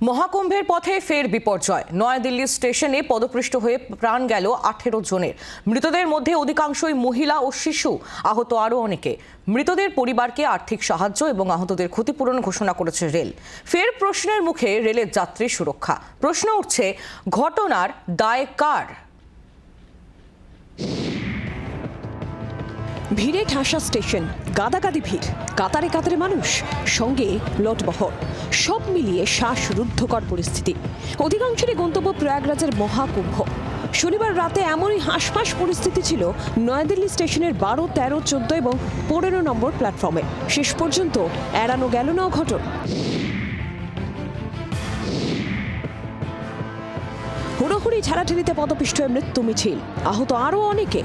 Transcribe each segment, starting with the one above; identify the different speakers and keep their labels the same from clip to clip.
Speaker 1: মহাকুম্ভের পথে ফের বিপর্যয়। নয়াদিল্লি স্টেশনে পদপৃষ্ট হয়ে প্রাণ গেল 18 জনের। মৃতদের মধ্যে অধিকাংশই মহিলা ও শিশু, আহত আরও অনেকে। মৃতদের পরিবারকে আর্থিক সাহায্য এবং আহতদের ক্ষতিপূরণ ঘোষণা করেছে রেল। ফের প্রশ্নের মুখে রেলের যাত্রী সুরক্ষা। প্রশ্ন উঠছে, ঘটনার দায় কার?
Speaker 2: ভিড়ে ঠাসা স্টেশন, গাদাগাদি ভিড়, কাতারে কাতারে মানুষ, সঙ্গে লটবহর, সব মিলিয়ে শ্বাসরুদ্ধকর পরিস্থিতি। অধিকাংশেরই গন্তব্য প্রয়াগরাজের মহাকুম্ভ। শনিবার রাতে এমনই হাঁসফাঁস পরিস্থিতি ছিল নয়াদিল্লি স্টেশনের 12, 13, 14 এবং 15 নম্বর প্ল্যাটফর্মে। শেষ পর্যন্ত এড়ানো গেল না অঘটন। হুড়োহুড়ি ঠেলাঠেলিতে পদপিষ্ট হয়ে মৃত্যু মিছিল, আহত আরও অনেকে।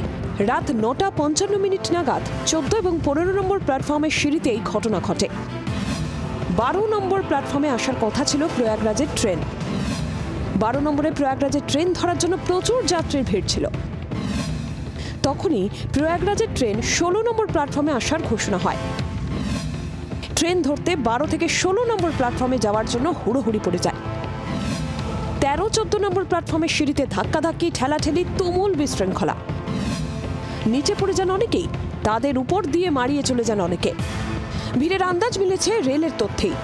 Speaker 2: রাত 9:55 নাগাদ 14 এবং 15 নম্বর প্ল্যাটফর্মের সিঁড়িতেই ঘটনা ঘটে। 12 নম্বর প্ল্যাটফর্মে আসার কথা ছিল প্রয়াগরাজের ট্রেন। 12 নম্বরে প্রয়াগরাজের ট্রেন ধরার জন্য প্রচুর যাত্রীর ভিড় ছিল। তখনই প্রয়াগরাজের ট্রেন 16 নম্বর প্ল্যাটফর্মে আসার ঘোষণা হয়। ট্রেন ধরতে 12 থেকে 16 নম্বর প্ল্যাটফর্মে যাওয়ার জন্য হুড়োহুড়ি পড়ে যায়। 13, 14 নম্বর প্ল্যাটফর্মের সিঁড়িতে ধাক্কাধাক্কি, ঠেলাঠেলি, তুমুল বিশৃঙ্খলা। নিচে পড়ে যান অনেকেই, তাদের উপর দিয়ে মারিয়ে চলে যান অনেকে। ভিড়ের আন্দাজ মিলেছে রেলের তথ্যেই।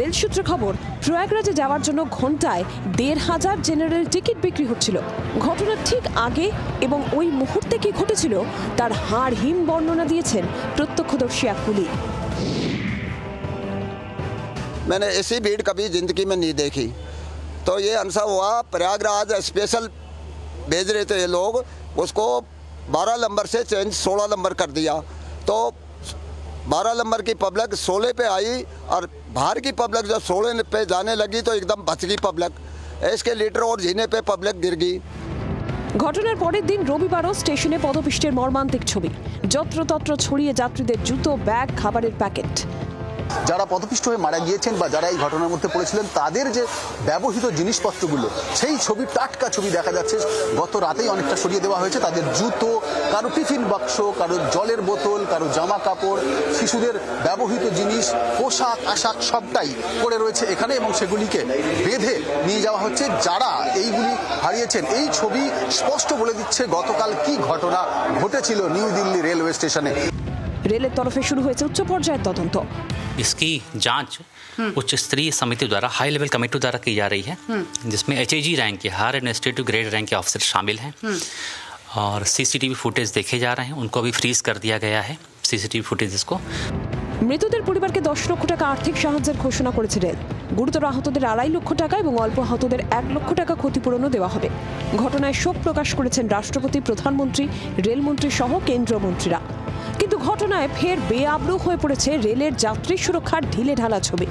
Speaker 2: রেল সূত্রে খবর, প্রয়াগরাজে যাওয়ার জন্য ঘন্টায় 1,500 জেনারেল টিকিট বিক্রি হচ্ছিল। ঘটনার ঠিক আগে এবং ওই মুহূর্তে কি ঘটেছিল তার হাড় হিম বর্ণনা দিয়েছেন প্রত্যক্ষদর্শী এক কুলি।
Speaker 3: मैंने ऐसी भीड़ कभी जिंदगी में नहीं देखी। तो ये अनसा हुआ, प्रयागराज स्पेशल भेज रहे थे ये लोग, उसको 12 नंबर से चेंज 16 नंबर कर दिया। तो 12 नंबर की पब्लिक 16 पे आई और बाहर की पब्लिक जब 16 पे जाने लगी तो एकदम बच गई पब्लिक। इसके लीटर और झीने पे पब्लिक गिर गई।
Speaker 2: ঘটনার পরের দিন রবিবারও স্টেশনে পদপিষ্টের মর্মান্তিক ছবি। যত্রতত্র ছড়িয়ে যাত্রীদের জুতো, ব্যাগ, খাবারের প্যাকেট।
Speaker 4: যারা পদপিষ্ট হয়ে মারা গিয়েছেন বা যারা এই ঘটনার মধ্যে পড়েছিলেন তাদের যে ব্যবহৃত জিনিসপত্রগুলো, সেই ছবি, টাটকা ছবি দেখা যাচ্ছে। গত রাতেই অনেকটা সরিয়ে দেওয়া হয়েছে। তাদের জুতো, কারো টিফিন বাক্স, কারো জলের বোতল, কারো জামা কাপড়, শিশুদের ব্যবহৃত জিনিস, পোশাক আশাক সবটাই পড়ে রয়েছে এখানে এবং সেগুলিকে বেঁধে নিয়ে যাওয়া হচ্ছে। যারা এইগুলি হারিয়েছেন, এই ছবি স্পষ্ট বলে দিচ্ছে গতকাল কি ঘটনা ঘটেছিল নিউ দিল্লি রেলওয়ে স্টেশনে।
Speaker 2: রেলের তরফে শুরু হয়েছে উচ্চ পর্যায়ের তদন্ত।
Speaker 5: इसकी जांच उच्च स्तरीय समिति द्वारा, हाई लेवल कमेटी द्वारा की जा रही है, जिसमें HAG रैंक के, हायर एडमिनिस्ट्रेटिव ग्रेड रैंक के ऑफिसर शामिल हैं। और CCTV फुटेज देखे जा रहे हैं, उनको भी फ्रीज कर दिया गया है CCTV फुटेज को।
Speaker 2: মৃতদের পরিবারকে 10 লক্ষ টাকা আর্থিক সাহায্যের ঘোষণা করেছে রেল। গুরুতর আহতদের 2.5 লক্ষ টাকা এবং অল্প আহতদের 1 লক্ষ টাকা ক্ষতিপূরণও দেওয়া হবে। ঘটনায় শোক প্রকাশ করেছেন রাষ্ট্রপতি, প্রধানমন্ত্রী, রেলমন্ত্রী সহ কেন্দ্রীয় মন্ত্রীরা। কিন্তু ঘটনায় ফের বেআবরু হয়ে পড়েছে রেলের যাত্রী সুরক্ষার ঢিলে ঢালা ছবি।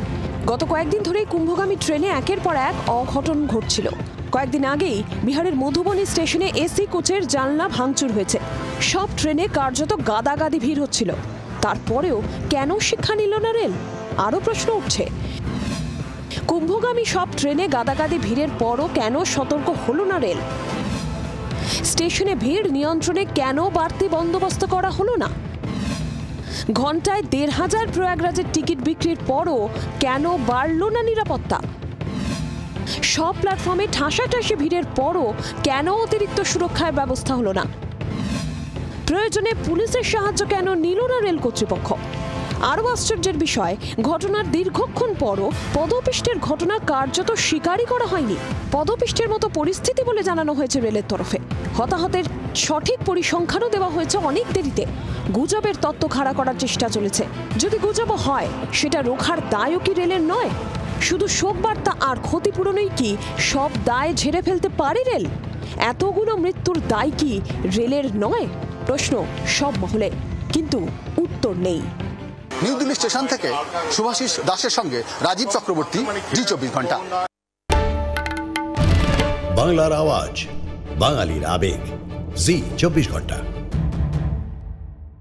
Speaker 2: গত কয়েকদিন ধরেই কুম্ভগামী ট্রেনে একের পর এক অঘটন ঘটছিল। কয়েকদিন আগেই বিহারের মধুবনী স্টেশনে AC কোচের জানলা ভাঙচুর হয়েছে। সব ট্রেনে কার্যত গাদাগাদি ভিড় হচ্ছিল। তারপরেও কেন শিক্ষা নিল না রেল? আরও প্রশ্ন উঠছে, কুম্ভগামী সব ট্রেনে গাদাগাদি ভিড়ের পরও কেন সতর্ক হলো না রেল? স্টেশনে ভিড় নিয়ন্ত্রণে কেন বাড়তি বন্দোবস্ত করা হলো না? ঘন্টায় 1,500 প্রয়াগরাজের টিকিট বিক্রির পরও কেন বাড়ল না নিরাপত্তা? সব প্ল্যাটফর্মে ঠাসাঠাসি ভিড়ের পরও কেন অতিরিক্ত সুরক্ষার ব্যবস্থা হলো না? প্রয়োজনে পুলিশের সাহায্য কেন নিল না রেল কর্তৃপক্ষ? আরও আশ্চর্যের বিষয়, ঘটনার দীর্ঘক্ষণ পরও পদপিষ্টের ঘটনা কার্যত স্বীকারই করা হয়নি। পদপিষ্টের মতো পরিস্থিতি বলে জানানো হয়েছে রেলের তরফে। হতাহতের সঠিক পরিসংখ্যানও দেওয়া হয়েছে অনেক দেরিতে। গুজবের তত্ত্ব খাড়া করার চেষ্টা চলেছে। যদি গুজবও হয়, সেটা রোখার দায়ও কি রেলের নয়? শুধু শোকবার্তা আর ক্ষতিপূরণেই কি সব দায় ঝেড়ে ফেলতে পারে রেল? এতগুলো মৃত্যুর দায় কি রেলের নয়? প্রশ্ন সব মহলে, কিন্তু উত্তর নেই।
Speaker 4: নিউ দিল্লি স্টেশন থেকে শুভাশিস দাসের সঙ্গে রাজীব চক্রবর্তী, জি24 ঘন্টা।
Speaker 6: বাংলার আওয়াজ, বাঙালির আবেগ, জি24 ঘন্টা।